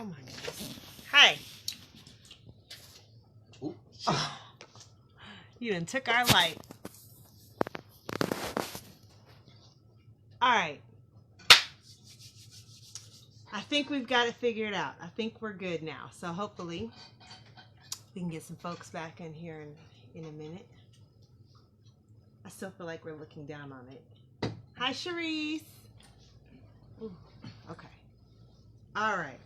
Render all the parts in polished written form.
my goodness. Hey. Oh, shit. Oh, you done took our light. All right. I think we've got it figured out. I think we're good now. So hopefully we can get some folks back in here in a minute. I still feel like we're looking down on it. Hi, Sharice. Ooh, okay. All right.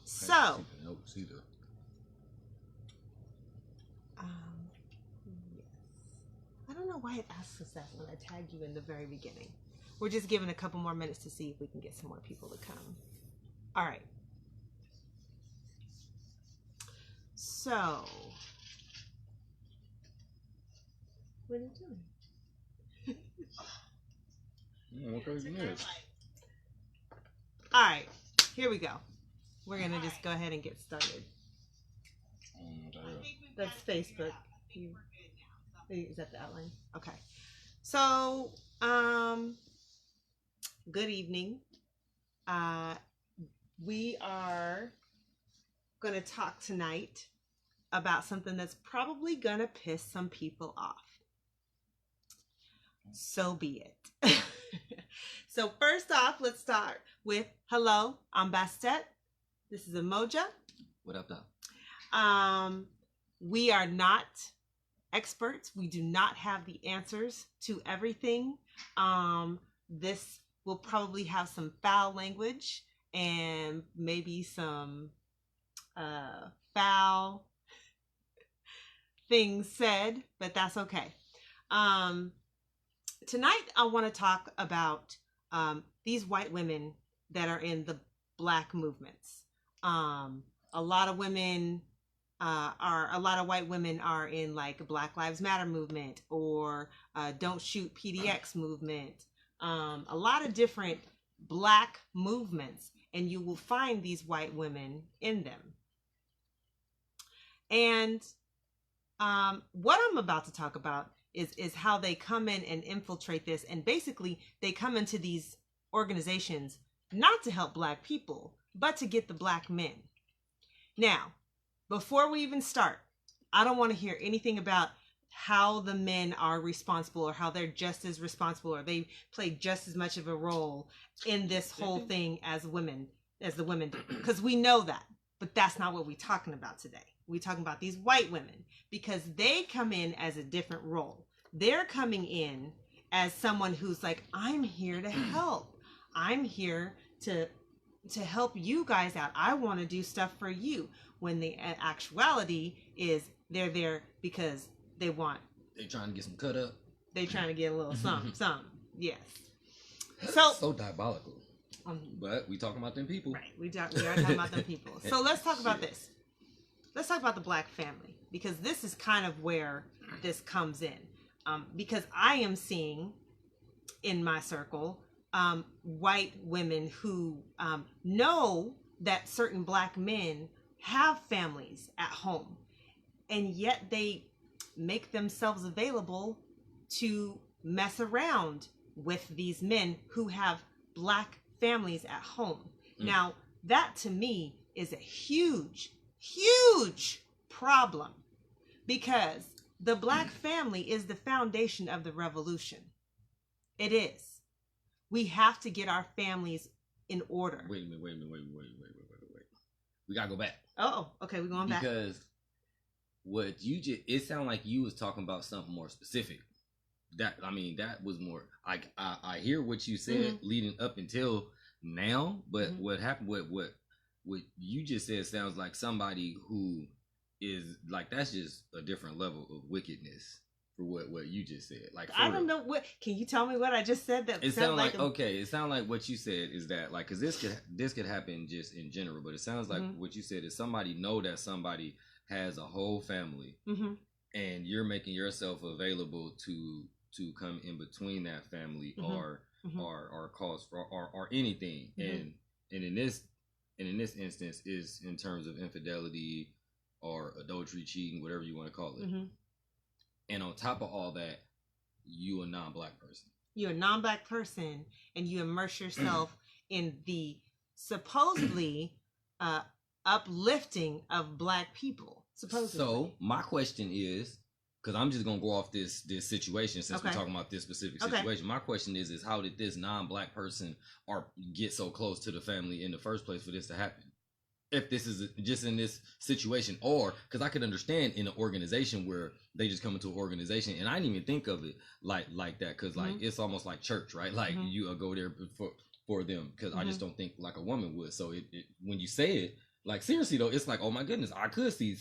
So, yes. I don't know why it asks us that when I tagged you in the very beginning. We're just giving a couple more minutes to see if we can get some more people to come. All right. So, what are you doing? All right, here we go. We're gonna just go ahead and get started. That's Facebook. Is that the outline? Okay. So, good evening. We are gonna talk tonight about something that's probably gonna piss some people off. So be it. So first off, let's start with hello, I'm Bastet. This is Emoja. What up, though? We are not experts. We do not have the answers to everything. This will probably have some foul language and maybe some foul things said, but that's okay. Tonight, I want to talk about these white women that are in the Black movements. A lot of white women are in like Black Lives Matter movement or Don't Shoot PDX movement. A lot of different Black movements, and you will find these white women in them. And what I'm about to talk about is how they come in and infiltrate this. And basically, they come into these organizations not to help Black people, but to get the Black men. Now, before we even start, I don't want to hear anything about how the men are responsible or how they're just as responsible or they play just as much of a role in this whole thing as the women do. Because we know that. But that's not what we're talking about today. We're talking about these white women because they come in as a different role. They're coming in as someone who's like, I'm here to help. I'm here to help you guys out. I want to do stuff for you. When the actuality is they're there because they trying to get some cut up. They trying to get a little something. Yes. So diabolical. But we talking about them people. Right. We are talking about them people. So let's talk about this. Let's talk about the Black family, because this is kind of where this comes in. Because I am seeing in my circle white women who know that certain Black men have families at home, and yet they make themselves available to mess around with these men who have Black families at home. Now, that to me is a huge problem, because the Black family is the foundation of the revolution. It is. We have to get our families in order. Wait a minute. We gotta go back. Oh, okay, we're going back. Because what you just, it sounded like you was talking about something more specific. That was more like I hear what you said leading up until now, but what happened, what you just said sounds like somebody who is like, that's just a different level of wickedness for what you just said. Like, I don't know what. Can you tell me what I just said? That it sounded like okay. It sounded like what you said is that, like, because this could happen just in general, but it sounds like what you said is somebody know that somebody has a whole family, and you're making yourself available to come in between that family or cause for or anything, and in this instance is in terms of infidelity or adultery, cheating, whatever you want to call it. And on top of all that, you a non-Black person. You're a non-Black person, and you immerse yourself in the supposedly uplifting of black people. Supposedly. So my question is, because I'm just gonna go off this situation since we're talking about this specific situation. My question is how did this non-black person get so close to the family in the first place for this to happen? If this is just in this situation, or because I could understand in an organization where they just come into an organization, and I didn't even think of it like that, because like it's almost like church, right? Like you go there for them, because I just don't think like a woman would. So it when you say it, like seriously though, it's like, oh my goodness, I could see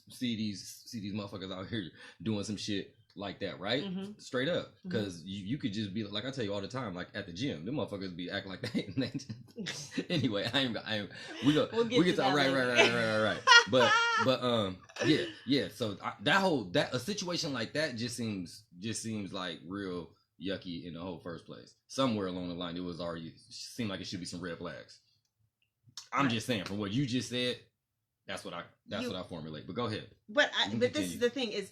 these motherfuckers out here doing some shit like that, right? Straight up, because you could just be like I tell you all the time, like at the gym, them motherfuckers be acting like that. Anyway, we get to right. But yeah. So a situation like that just seems like real yucky in the whole first place. Somewhere along the line, it was already seemed like it should be some red flags. I'm just saying, from what you just said, that's what I formulate. But go ahead. But this is the thing is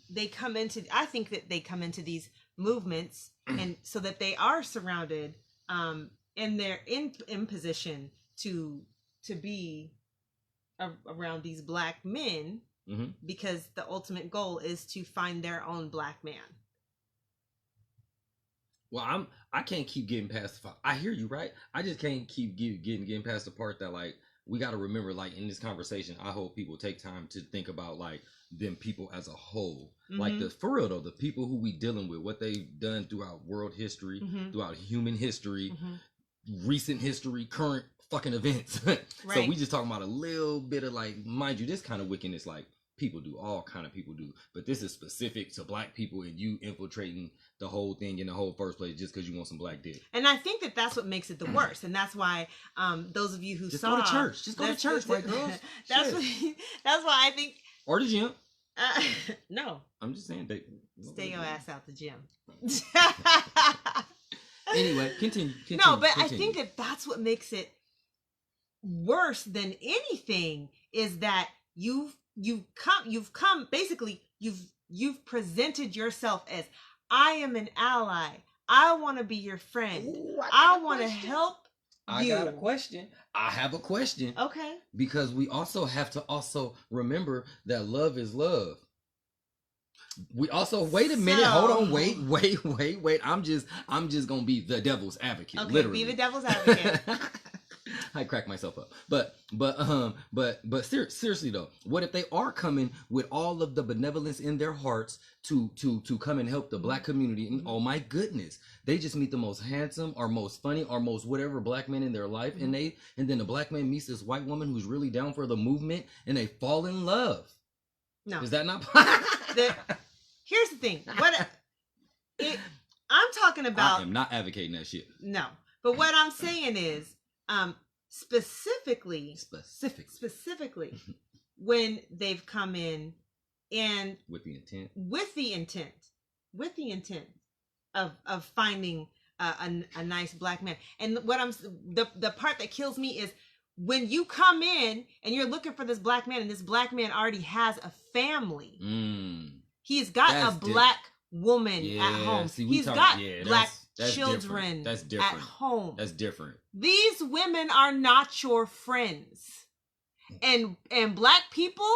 they come into. I think that they come into these movements and so that they are surrounded, and they're in position to be around these black men, because the ultimate goal is to find their own black man. Well, I can't keep getting past the. I hear you, right? I just can't keep getting past the part that like we got to remember, like in this conversation, I hope people take time to think about like them people as a whole, like for real though, the people who we dealing with, what they've done throughout world history, throughout human history, recent history, current fucking events. So we just talking about a little bit of like, mind you, this kind of wickedness, like people do, all kind of people do, but this is specific to black people, and you infiltrating the whole thing in the whole first place just because you want some black dick. And I think that that's what makes it the worst, and that's why those of you who just saw go to church, just go to church, white girls. That's why I think. Or the gym. No, I'm just saying, stay your ass out the gym. Anyway, continue. No, but I think that that's what makes it worse than anything is that you've come basically you've presented yourself as, I am an ally. I want to be your friend. Ooh, I want to help you. I got a question. I have a question. Okay. Because we also have to also remember that love is love. We also wait a minute. Hold on. Wait. I'm just gonna be the devil's advocate. Okay, literally. Be the devil's advocate. I crack myself up. But seriously though, what if they are coming with all of the benevolence in their hearts to come and help the black community? And oh my goodness, they just meet the most handsome or most funny or most whatever black man in their life, and then the black man meets this white woman who's really down for the movement, and they fall in love. No, is that not? Here's the thing. I'm talking about. I am not advocating that shit. No, but what I'm saying is, specifically when they've come in and with the intent of finding a nice black man. And what the part that kills me is when you come in and you're looking for this black man, and this black man already has a family. He's got a black woman at home. He's got black children at home. That's different. These women are not your friends. And black people,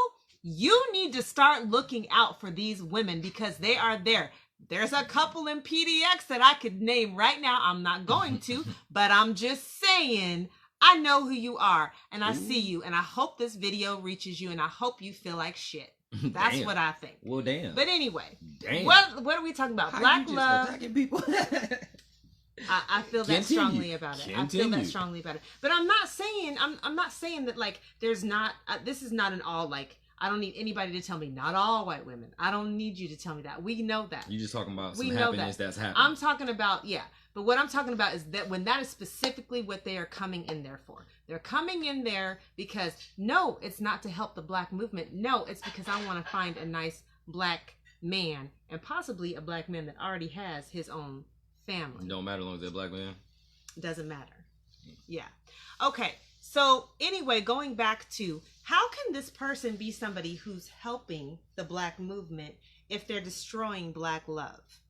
you need to start looking out for these women because they are there. There's a couple in PDX that I could name right now. I'm not going to, but I'm just saying, I know who you are, and I see you, and I hope this video reaches you, and I hope you feel like shit. That's what I think. Well, damn. But anyway, what are we talking about? Black love. Attacking people? I feel that strongly about it. I feel that strongly about it. But I'm not saying that like there's not. This is not an all like. I don't need anybody to tell me. Not all white women. I don't need you to tell me that. We know that. You're just talking about some happiness that's happening. I'm talking about But what I'm talking about is that when that is specifically what they are coming in there for. They're coming in there because, no, it's not to help the black movement. No, it's because I want to find a nice black man, and possibly a black man that already has his own family. Don't matter as long as they're a black man. Doesn't matter. Yeah. Okay. So anyway, going back to how can this person be somebody who's helping the black movement if they're destroying black love?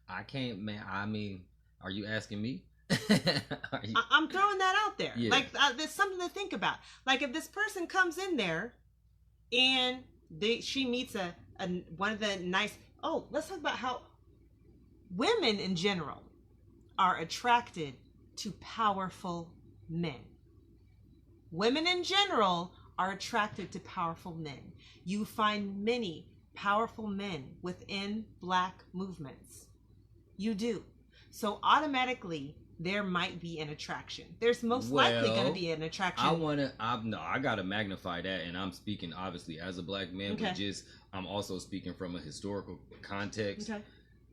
I can't, man. I mean, are you asking me? I'm throwing that out there. Yeah. Like, there's something to think about. Like, if this person comes in there and she meets a one of the nice. Oh, let's talk about how women in general are attracted to powerful men. Women in general are attracted to powerful men. You find many powerful men within Black movements. You do. So automatically there might be an attraction. There's most likely going to be an attraction. I gotta magnify that, and I'm speaking obviously as a Black man, but I'm also speaking from a historical context. Okay.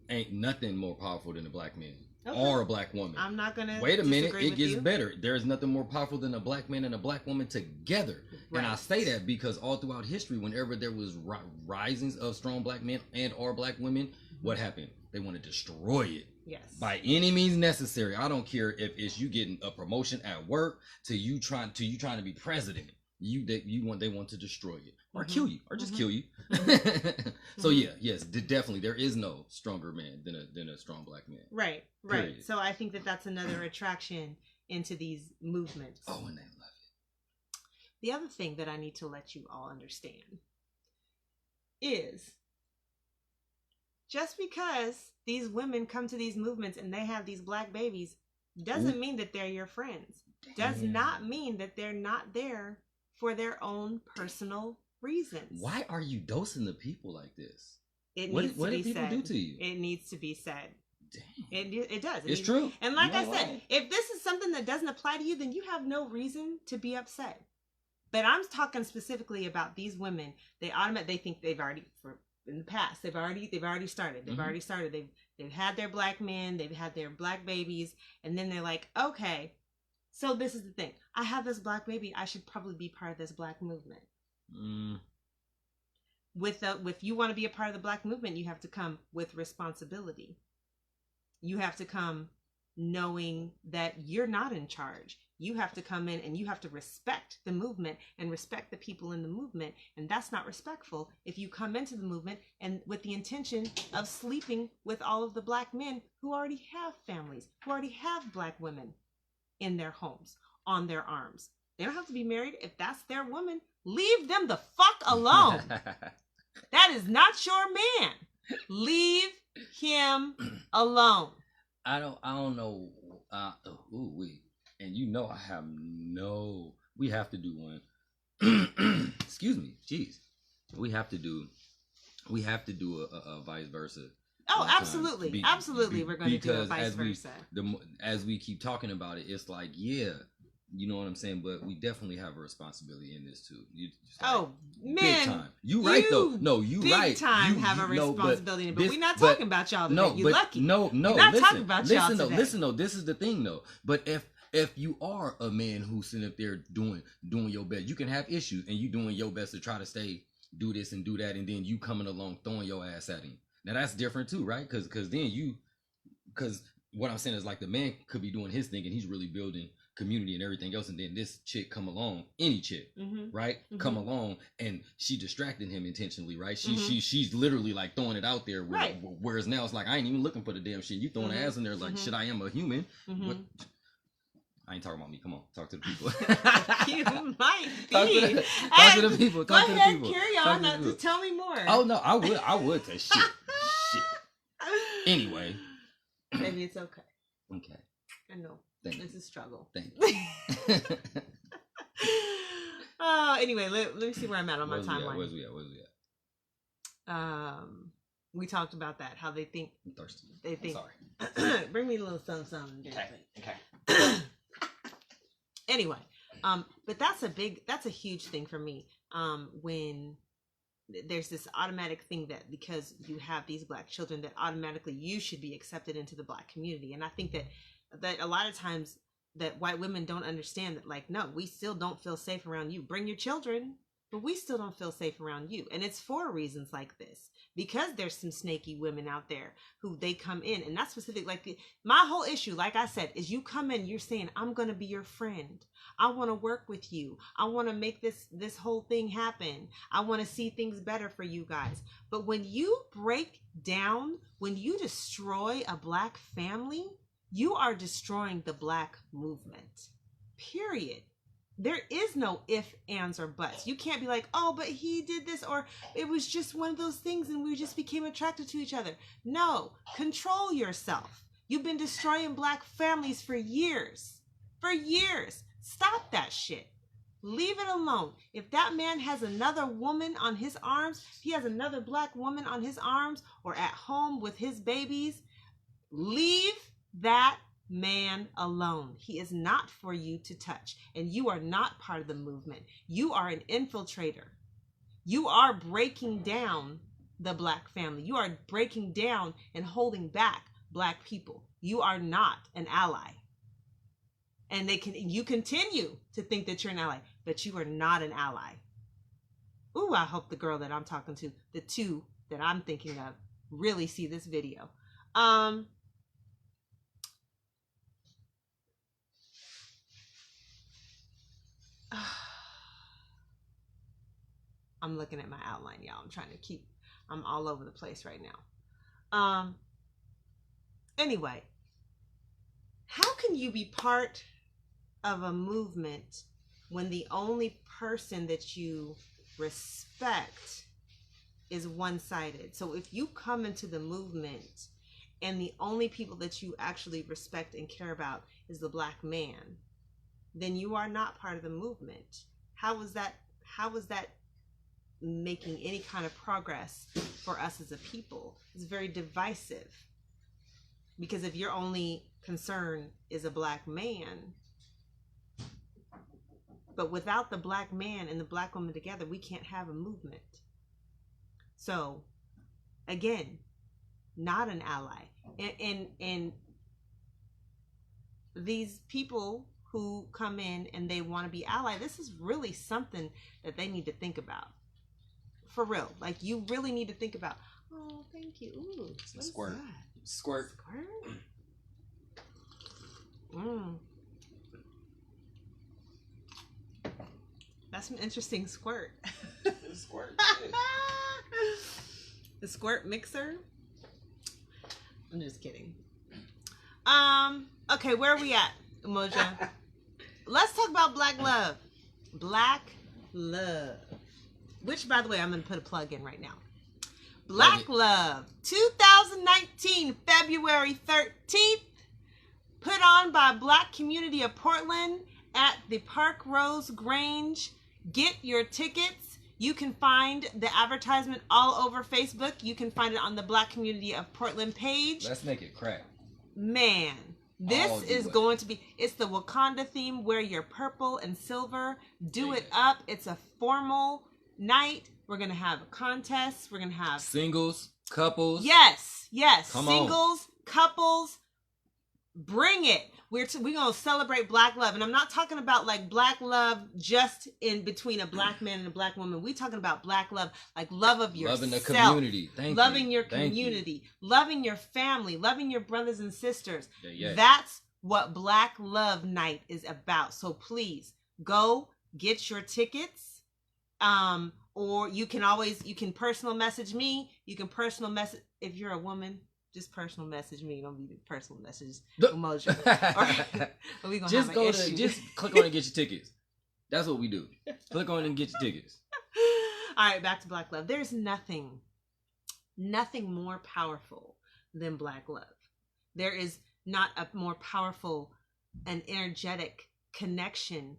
Ain't nothing more powerful than a Black man. Okay. Or a Black woman. I'm not gonna. Wait a minute, it gets better. There's nothing more powerful than a Black man and a Black woman together. Right. And I say that because all throughout history, whenever there was risings of strong Black men and or Black women, what happened? They want to destroy it. Yes. By any means necessary. I don't care if it's you getting a promotion at work to you trying to be president. They want to destroy it or kill you or just kill you. So yes, definitely there is no stronger man than a strong Black man. Right. Period. So I think that's another attraction into these movements. Oh, and they love it. The other thing that I need to let you all understand is just because these women come to these movements and they have these Black babies doesn't mean that they're your friends. Does not mean that they're not there for their own personal reasons. Why are you dosing the people like this? What did people do to you? It needs to be said. Damn. It does. It's true. And like I said, if this is something that doesn't apply to you, then you have no reason to be upset. But I'm talking specifically about these women. They think they've already in the past. They've already started. They've already started. They've had their Black men. They've had their Black babies, and then they're like, okay. So this is the thing. I have this Black baby. I should probably be part of this Black movement. If you want to be a part of the Black movement, you have to come with responsibility. You have to come knowing that you're not in charge. You have to come in and you have to respect the movement and respect the people in the movement. And that's not respectful if you come into the movement and with the intention of sleeping with all of the Black men who already have families, who already have Black women in their homes, on their arms. They don't have to be married. If that's their woman, leave them the fuck alone. That is not your man. Leave him alone. I don't know. And you know I have we have to do one. Excuse me. Jeez. We have to do a vice versa. Oh, absolutely. Absolutely. We're going to do a vice versa. As we keep talking about it, it's like, yeah, you know what I'm saying? But we definitely have a responsibility in this too. Man. Big time. You right though. No, you big right. Big time have a responsibility. But we're not talking about y'all today. You're lucky. No. We're not talking about y'all today. Listen though. This is the thing though. But if you are a man who's sitting up there doing your best, you can have issues and you doing your best to try to do this and do that, and then you coming along throwing your ass at him. Now that's different too, right? Because what I'm saying is like the man could be doing his thing and he's really building community and everything else, and then this chick come along, any chick, right? Come along and she distracting him intentionally, right? She's literally like throwing it out there, whereas now it's like I ain't even looking for the damn shit. You throwing the ass in there like shit. I am a human. What? I ain't talking about me. Come on, talk to the people. You might be. Talk to the people. Talk to the people. Go ahead, carry on. Just tell me more. Oh no, I would say shit. Anyway. Maybe it's okay. Okay. I know. It's a struggle. Thank you. Anyway, let me see where I'm at on my timeline. Where's we at? We talked about that. How they think. I'm thirsty. They think. I'm sorry. Bring me a little something. Okay. Anyway, but that's a huge thing for me. When there's this automatic thing that because you have these Black children that automatically you should be accepted into the Black community. And I think that a lot of times that white women don't understand that, like, no, we still don't feel safe around you. Bring your children. but we still don't feel safe around you. And it's for reasons like this. Because there's some snaky women out there who they come in, and that's specific. Like my whole issue, like I said, is you come in, you're saying, I'm going to be your friend. I want to work with you. I want to make this whole thing happen. I want to see things better for you guys. But when you break down, when you destroy a Black family, you are destroying the Black movement. Period. There is no if, ands, or buts. You can't be like, oh, but he did this, or it was just one of those things and we just became attracted to each other. No, control yourself. You've been destroying Black families for years. For years. Stop that shit. Leave it alone. If that man has another woman on his arms, he has another Black woman on his arms or at home with his babies, leave that man alone. He is not for you to touch, and you are not part of the movement. You are an infiltrator. You are breaking down the Black family. You are breaking down and holding back Black people. You are not an ally. And you continue to think that you're an ally, but you are not an ally. Ooh, I hope the girl that I'm talking to, the two that I'm thinking of, really see this video. I'm looking at my outline, y'all. I'm all over the place right now. Anyway, how can you be part of a movement when the only person that you respect is one-sided? So if you come into the movement and the only people that you actually respect and care about is the Black man, then you are not part of the movement. How is that making any kind of progress for us as a people? It's very divisive. Because if your only concern is a Black man, but without the Black man and the Black woman together, we can't have a movement. So, again, not an ally. And these people who come in and they want to be ally, this is really something that they need to think about. For real. Like, you really need to think about. Oh, thank you. Ooh, Squirt. Squirt. That's some interesting squirt. Squirt. The squirt mixer. I'm just kidding. Okay, where are we at, Umoja? Let's talk about Black love. Black love. Which, by the way, I'm going to put a plug in right now. Black Love 2019, February 13th. Put on by Black Community of Portland at the Park Rose Grange. Get your tickets. You can find the advertisement all over Facebook. You can find it on the Black Community of Portland page. Let's make it crack. Man, this is going to be, it's the Wakanda theme. Wear your purple and silver. Do it up. It's a formal night. We're going to have a contest. We're going to have singles, couples. Yes. Come singles, couples. Bring it. We're going to celebrate Black love. And I'm not talking about like Black love just in between a Black man and a Black woman. We're talking about Black love, like love of yourself. Loving the community. Loving your community. Loving your family. Loving your brothers and sisters. Yeah. That's what Black Love Night is about. So please go get your tickets. Or you can personal message me. You can personal message, if you're a woman, just personal message me. Don't be personal messages. Emoji. Or we gonna just have go an to issue. just click on and get your tickets. That's what we do. Click on and get your tickets. All right, back to Black love. There's nothing more powerful than Black love. There is not a more powerful and energetic connection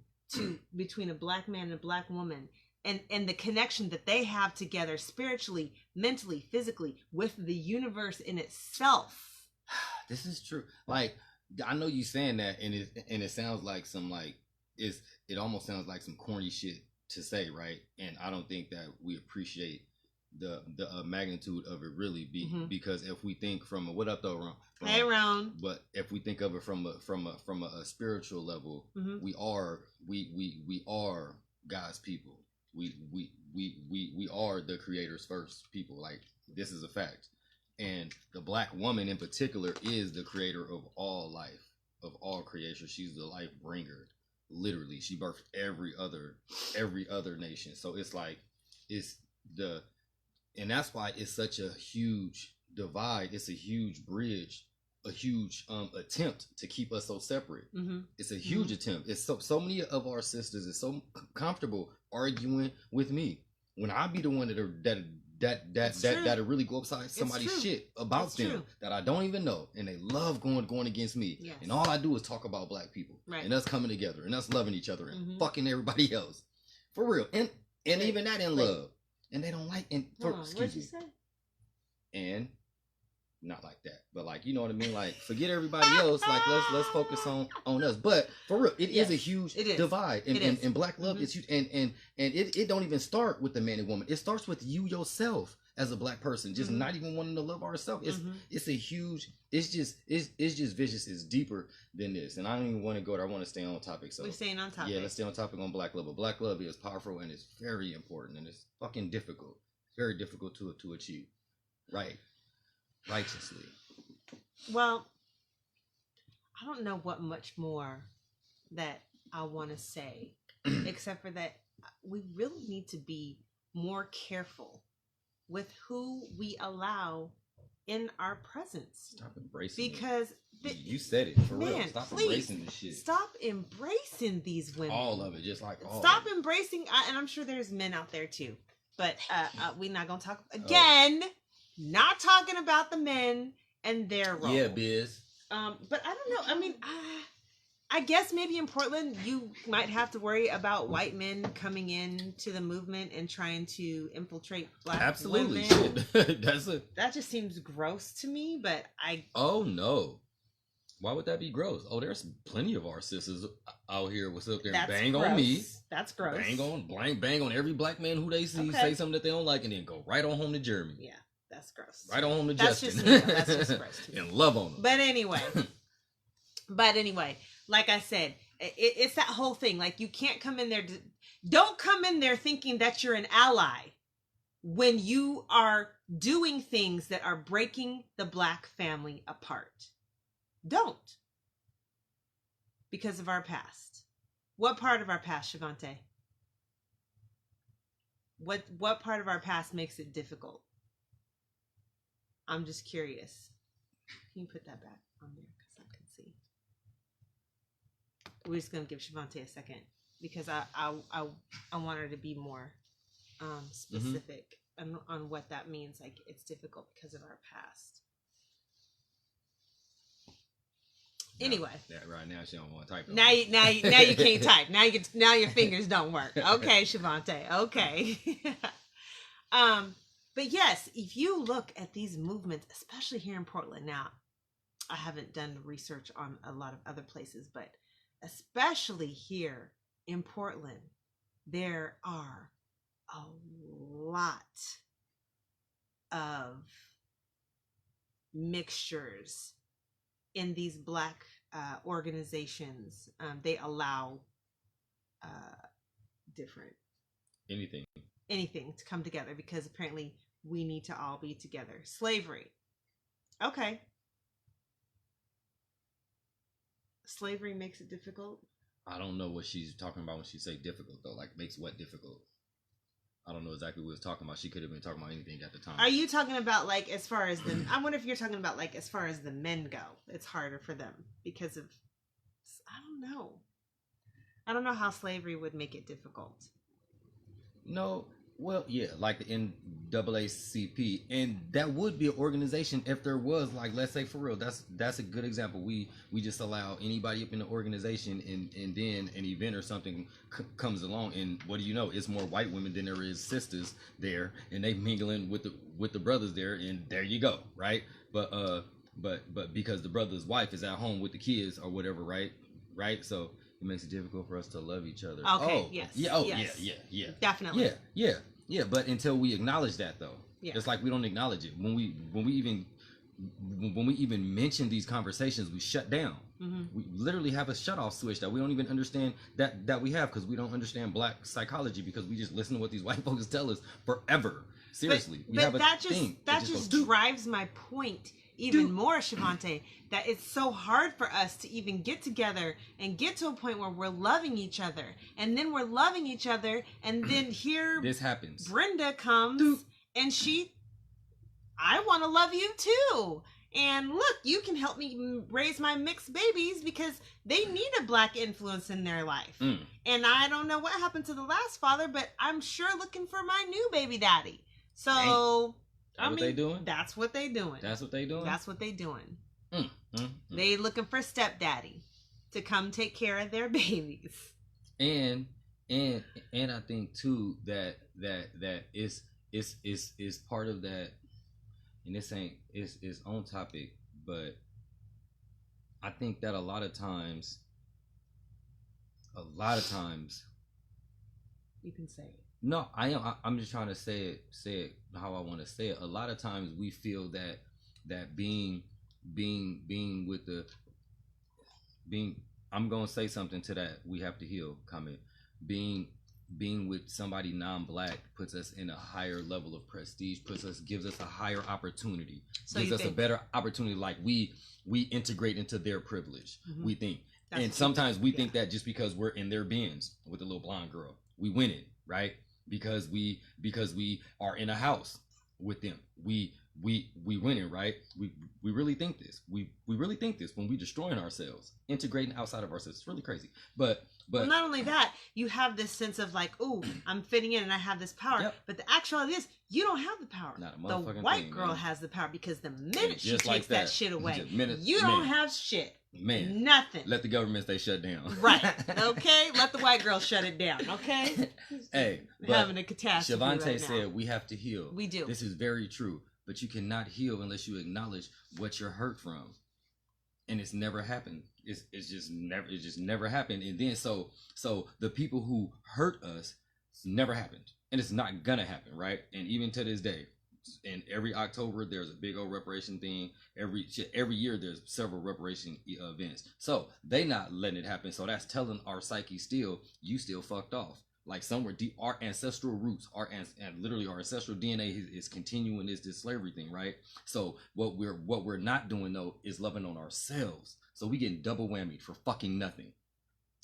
between a Black man and a Black woman. And the connection that they have together spiritually, mentally, physically, with the universe in itself. This is true. Like, I know you saying that, and it sounds like it almost sounds like some corny shit to say, right? And I don't think that we appreciate the magnitude of it really, because if we think from what up though, Ron? Hey, Ron. But if we think of it from a spiritual level, we are God's people. We are the creator's first people. Like, this is a fact. And the black woman in particular is the creator of all life, of all creation. She's the life bringer. Literally, she birthed every other nation. So it's like, and that's why it's such a huge divide. It's a huge bridge, a huge attempt to keep us so separate. Mm-hmm. It's a huge attempt. It's so many of our sisters is so comfortable arguing with me when I be the one that'll really go upside somebody's shit about them that I don't even know, and they love going against me. Yes. And all I do is talk about black people and us coming together and us loving each other and fucking everybody else, for real. And even that in love, and they don't like. And what'd you say? And not like that, but like, you know what I mean. Like, forget everybody else. Like, let's focus on us. But for real, it is a huge divide, and black love is huge. And it don't even start with the man and woman. It starts with you yourself as a black person, just not even wanting to love ourselves. It's a huge. It's just vicious. It's deeper than this. And I don't even want to go there. I want to stay on topic. So we're staying on topic. Yeah, let's stay on topic on black love. But black love is powerful and it's very important and it's fucking difficult. It's very difficult to achieve. Right. Righteously. Well, I don't know what much more that I want to say, except for that we really need to be more careful with who we allow in our presence. Stop embracing because you said it for real. Stop embracing this shit. Stop embracing these women. All of it, just like all. Stop embracing, and I'm sure there's men out there too, but we're not gonna talk again. Not talking about the men and their role. Yeah, biz. But I don't know. I mean, I guess maybe in Portland you might have to worry about white men coming into the movement and trying to infiltrate black women. Shit. That just seems gross to me. But Oh no. Why would that be gross? Oh, there's plenty of our sisters out here with up there and bang gross. On me. That's gross. Bang on every black man who they see, say something that they don't like, and then go right on home to Jeremy. Yeah. That's gross. Right on home to Justin. That's just gross to me. And love on them. But anyway, like I said, it's that whole thing. Like, you can't come in there. Don't come in there thinking that you're an ally when you are doing things that are breaking the black family apart. Don't. Because of our past. What part of our past, Shavante? What part of our past makes it difficult? I'm just curious. Can you put that back on there because I can see? We're just gonna give Shavante a second because I want her to be more specific on what that means. Like, it's difficult because of our past. Anyway, right now she don't want to type. Now you can't type. Now your fingers don't work. Okay, Shavante. Okay. But yes, if you look at these movements, especially here in Portland, now, I haven't done research on a lot of other places, but especially here in Portland, there are a lot of mixtures in these black organizations. They allow different anything to come together because apparently we need to all be together. Slavery. Okay. Slavery makes it difficult. I don't know what she's talking about when she say difficult though. Like, makes what difficult? I don't know exactly what she was talking about. She could have been talking about anything at the time. Are you talking about like as far as the? I wonder if you're talking about like as far as the men go. It's harder for them because of. I don't know. I don't know how slavery would make it difficult. No, well, yeah, like the NAACP, and that would be an organization if there was, like, let's say for real, that's a good example. We just allow anybody up in the organization, and then an event or something comes along, and what do you know? It's more white women than there is sisters there, and they mingling with the brothers there, and there you go, right? But because the brother's wife is at home with the kids or whatever, right? So it makes it difficult for us to love each other. Okay. Yes. Yeah. Oh. Yes. Yeah. Definitely. Yeah. But until we acknowledge that, though, it's like we don't acknowledge it when we even when we even mention these conversations, we shut down. We literally have a shut off switch that we don't even understand that we have, because we don't understand black psychology, because we just listen to what these white folks tell us forever. Seriously, but that just drives my point even more, Shavante, that it's so hard for us to even get together and get to a point where we're loving each other, and then we're loving each other, and then here this happens. Brenda comes and I want to love you too. And look, you can help me raise my mixed babies because they need a black influence in their life. And I don't know what happened to the last father, but I'm sure looking for my new baby daddy. So, what they doing? That's what they doing. That's what they doing? That's what they doing. They looking for stepdaddy to come take care of their babies. And I think too that is part of that. And this ain't is on topic, but I think that a lot of times you can say it. No, I'm just trying to say it how I want to say it. A lot of times we feel that being with I'm gonna say something to that we have to heal comment. Being with somebody non-black puts us in a higher level of prestige, gives us a higher opportunity, gives us a better opportunity. Like we integrate into their privilege. We think, and sometimes we think that just because we're in their bins with the little blonde girl, we win it, right? Because we are in a house with them, we win it, right? We really think this. We really think this when we destroying ourselves, integrating outside of ourselves. It's really crazy. But well, not only that, you have this sense of like, oh, I'm fitting in and I have this power. But the actuality is, you don't have the power. Not a the white girl has the power, because the minute she takes that shit away, you don't have shit. Man, nothing. Let the government stay shut down. Right. Okay. Let the white girl shut it down. Okay. Hey, having a catastrophe. Shavante right said now. We have to heal. We do. This is very true. But you cannot heal unless you acknowledge what you're hurt from, and it's never happened. It's just never happened. And then so the people who hurt us, it's never happened, and it's not gonna happen, right? And even to this day, and every October there's a big old reparation thing. Every year there's several reparation events. So they not letting it happen. So that's telling our psyche you still fucked off. Like somewhere deep, our ancestral roots, and literally our ancestral DNA is continuing this slavery thing, right? So what we're not doing though is loving on ourselves. So we getting double whammied for fucking nothing.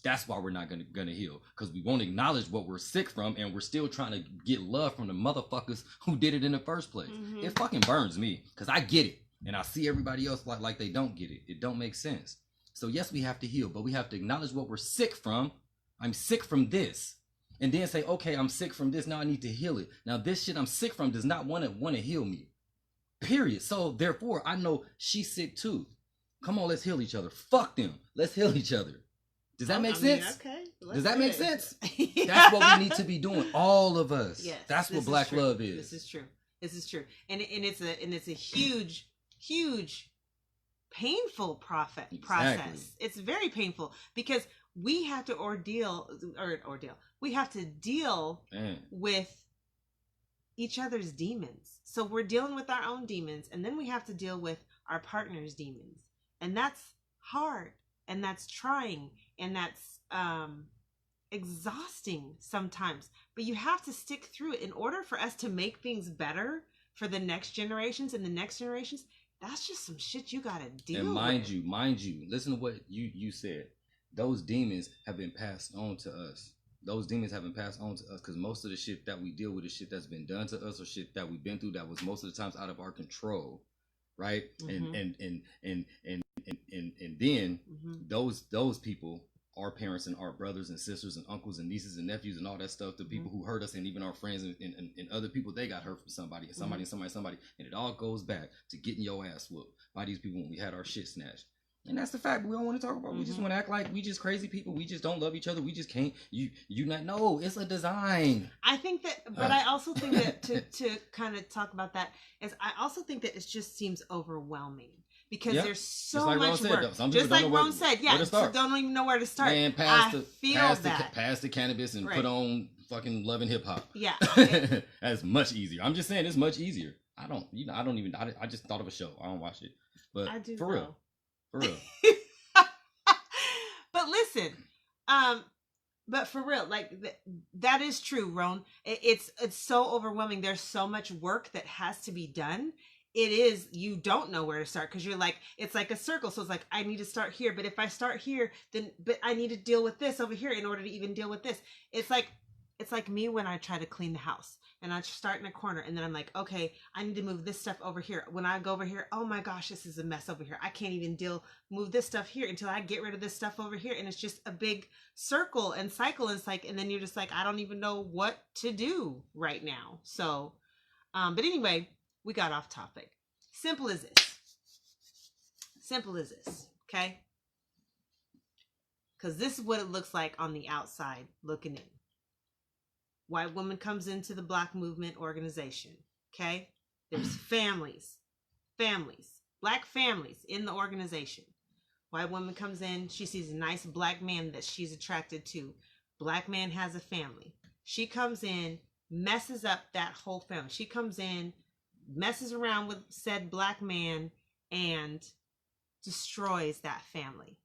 That's why we're not gonna heal, because we won't acknowledge what we're sick from, and we're still trying to get love from the motherfuckers who did it in the first place. It fucking burns me, because I get it, and I see everybody else like they don't get it. It don't make sense. So yes, we have to heal, but we have to acknowledge what we're sick from. I'm sick from this. And then say, okay, I'm sick from this. Now I need to heal it. Now this shit I'm sick from does not want to heal me. Period. So therefore, I know she's sick too. Come on, let's heal each other. Fuck them. Let's heal each other. Does that make sense? Okay. Does that make sense? That's what we need to be doing, all of us. Yes. That's what black love is. This is true. This is true. And it's a huge, painful process. It's very painful, because we have to we have to deal with each other's demons. So we're dealing with our own demons, and then we have to deal with our partner's demons. And that's hard, and that's trying, and that's exhausting sometimes. But you have to stick through it in order for us to make things better for the next generations and the next generations. That's just some shit you gotta deal with. And mind you, listen to what you said. Those demons have been passed on to us. Those demons have been passed on to us, because most of the shit that we deal with is shit that's been done to us, or shit that we've been through that was most of the times out of our control, right? And then those people, our parents and our brothers and sisters and uncles and nieces and nephews and all that stuff, the people who hurt us, and even our friends and other people, they got hurt from somebody, and it all goes back to getting your ass whooped by these people when we had our shit snatched. And that's the fact we don't want to talk about. We just want to act like we just crazy people. We just don't love each other. We just can't. You not know. It's a design. I think that, but I also think that to kind of talk about that is, I also think that it just seems overwhelming, because there's so much work. Just like Ron said, so don't even know where to start. Man, pass the cannabis and put on fucking Love and Hip Hop. Yeah. That's much easier. I'm just saying, it's much easier. I don't, I don't even. I just thought of a show. I don't watch it, but I do for know. real, for real. But listen, but for real, like that is true, Roan. It's so overwhelming. There's so much work that has to be done. It is, you don't know where to start because you're like, it's like a circle. So it's like, I need to start here, but if I start here, then but I need to deal with this over here in order to even deal with this. It's like me when I try to clean the house and I start in a corner and then I'm like, okay, I need to move this stuff over here. When I go over here, oh my gosh, this is a mess over here. I can't even move this stuff here until I get rid of this stuff over here. And it's just a big circle and cycle. And it's like, and then you're just like, I don't even know what to do right now. So, but anyway, we got off topic. Simple as this. Simple as this. Okay. Because this is what it looks like on the outside looking in. White woman comes into the Black movement organization. Okay. There's families, Black families in the organization. White woman comes in. She sees a nice Black man that she's attracted to. Black man has a family. She comes in, messes up that whole family. She comes in, messes around with said Black man and destroys that family.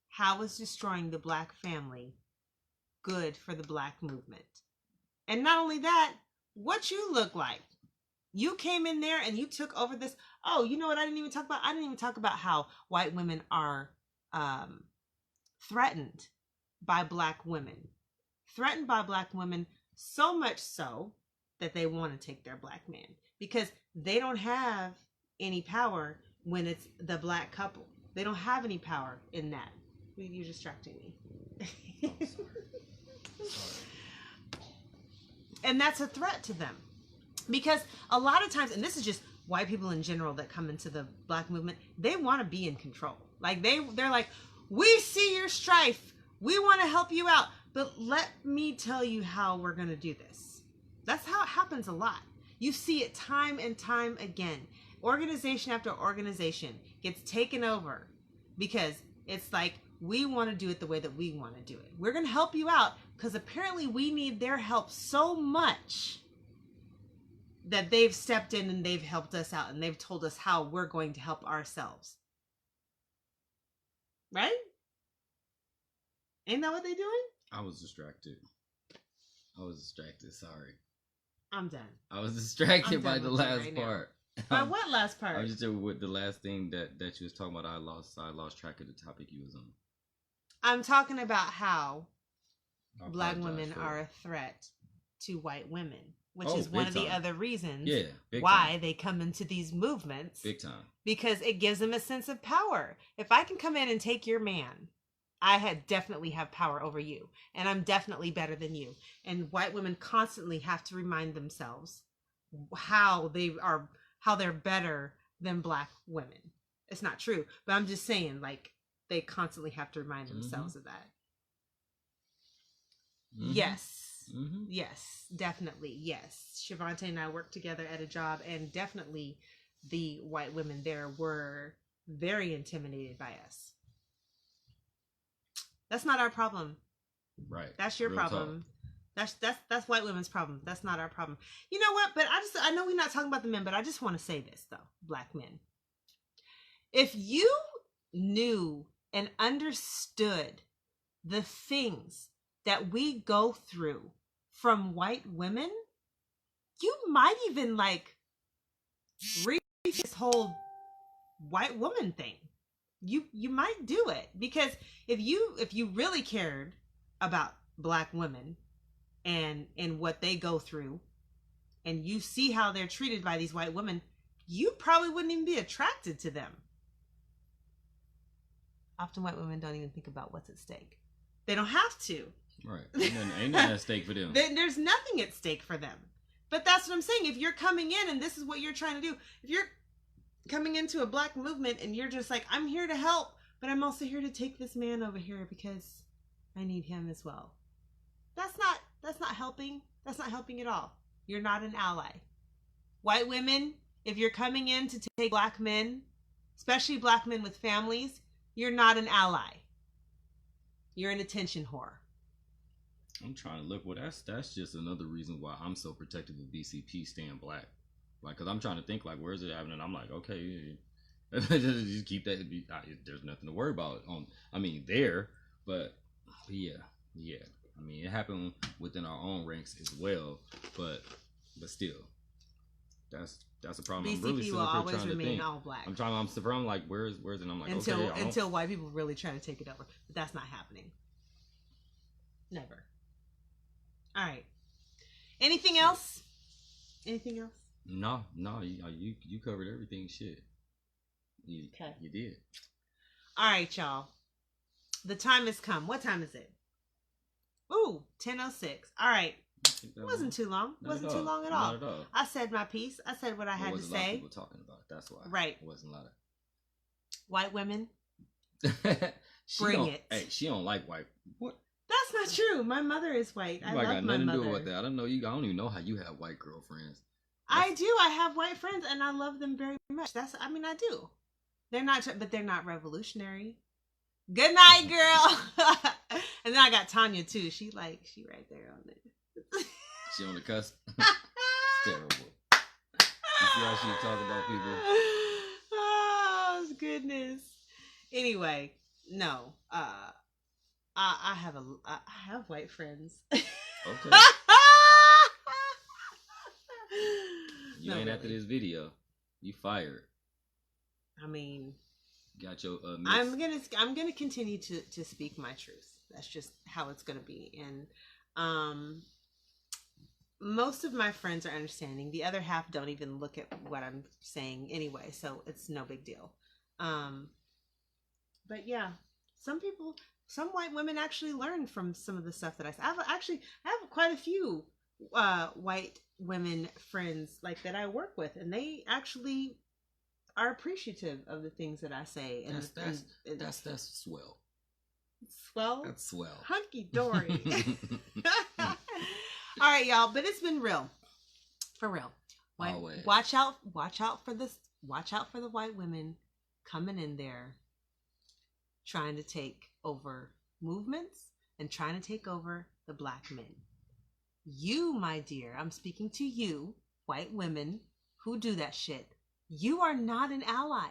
How is destroying the Black family good for the Black movement? And not only that, what you look like. You came in there and you took over this. Oh, you know what I didn't even talk about? I didn't even talk about how white women are threatened by Black women. Threatened by Black women, so much so that they want to take their Black man. Because they don't have any power when it's the Black couple. They don't have any power in that. You're distracting me. Sorry. And that's a threat to them. Because a lot of times, and this is just white people in general that come into the Black movement, they want to be in control. Like they're like, we see your strife. We want to help you out. But let me tell you how we're going to do this. That's how it happens a lot. You see it time and time again. Organization after organization gets taken over because it's like, we want to do it the way that we want to do it. We're going to help you out because apparently we need their help so much that they've stepped in and they've helped us out and they've told us how we're going to help ourselves. Right? Ain't that what they're doing? I was distracted. Sorry. I'm done. I was distracted by the last part. By what last part? I was just with the last thing that you was talking about. I lost track of the topic you was on. I'm talking about how Black women are a threat to white women, which is one of the other reasons why they come into these movements. Big time. Because it gives them a sense of power. If I can come in and take your man, I definitely have power over you, and I'm definitely better than you. And white women constantly have to remind themselves how they're better than Black women. It's not true, but I'm just saying, like, they constantly have to remind themselves of that. Yes. Yes, definitely. Yes. Shavante and I worked together at a job, and definitely the white women there were very intimidated by us. That's not our problem. Right. That's your problem. Talk. That's white women's problem. That's not our problem. You know what? But I know we're not talking about the men, but I just want to say this though, Black men. If you knew and understood the things that we go through from white women, you might even like read this whole white woman thing. You might do it, because if you really cared about Black women and what they go through, and you see how they're treated by these white women, you probably wouldn't even be attracted to them. Often white women don't even think about what's at stake. They don't have to. Right. Ain't nothing at stake for them. There's nothing at stake for them. But that's what I'm saying. If you're coming in and this is what you're trying to do, if you're coming into a Black movement and you're just like, I'm here to help, but I'm also here to take this man over here because I need him as well. That's not helping. That's not helping at all. You're not an ally. White women, if you're coming in to take Black men, especially Black men with families, you're not an ally. You're an attention whore. I'm trying to look. Well, that's just another reason why I'm so protective of BCP staying Black. Like, cause I'm trying to think like, where's it happening? I'm like, okay, just keep that. There's nothing to worry about there, but yeah. I mean, it happened within our own ranks as well, but still, that's a problem. BCP I'm really will always remain all black. I'm surprised. Like, where's it? And I'm like, until white people really try to take it over, but that's not happening. Never. All right. Anything else? Anything else? No. You covered everything. Shit. You did. All right, y'all. The time has come. What time is it? Ooh, 10:06. All right. It wasn't too long. It wasn't too long at all. Not at all. I said my piece. I said what I had to say. A lot of people talking about it. That's why. Right. It wasn't a lot of white women. Bring it. Hey, she don't like white. What? That's not true. My mother is white. I love got my nothing mother. to do with that. I don't even know how you have white girlfriends. I do. I have white friends, and I love them very much. I do. They're not, but they're not revolutionary. Good night, girl. And then I got Tanya too. She right there on it. She on the cusp. It's terrible. You see how she talk about people? Oh goodness. Anyway, no. I have white friends. Okay. You ain't after this video. You fired. I mean, got your I'm gonna continue to speak my truth. That's just how it's gonna be. And most of my friends are understanding. The other half don't even look at what I'm saying anyway, so it's no big deal. But yeah, some white women actually learn from some of the stuff that I say. I have quite a few white women friends like that I work with, and they actually are appreciative of the things that I say. And that's swell. Swell? That's swell. Hunky dory. All right, y'all, but it's been real. For real. Always. Watch out for this. Watch out for the white women coming in there trying to take over movements and trying to take over the black men. You, my dear, I'm speaking to you, white women who do that shit. You are not an ally.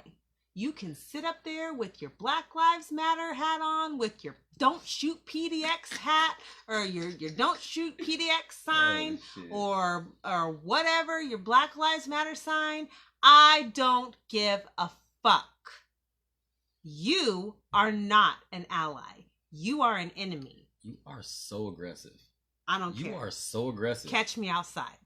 You can sit up there with your Black Lives Matter hat on, with your Don't Shoot PDX hat, or your Don't Shoot PDX sign, or whatever, your Black Lives Matter sign. I don't give a fuck. You are not an ally. You are an enemy. You are so aggressive. I don't care. You are so aggressive. Catch me outside.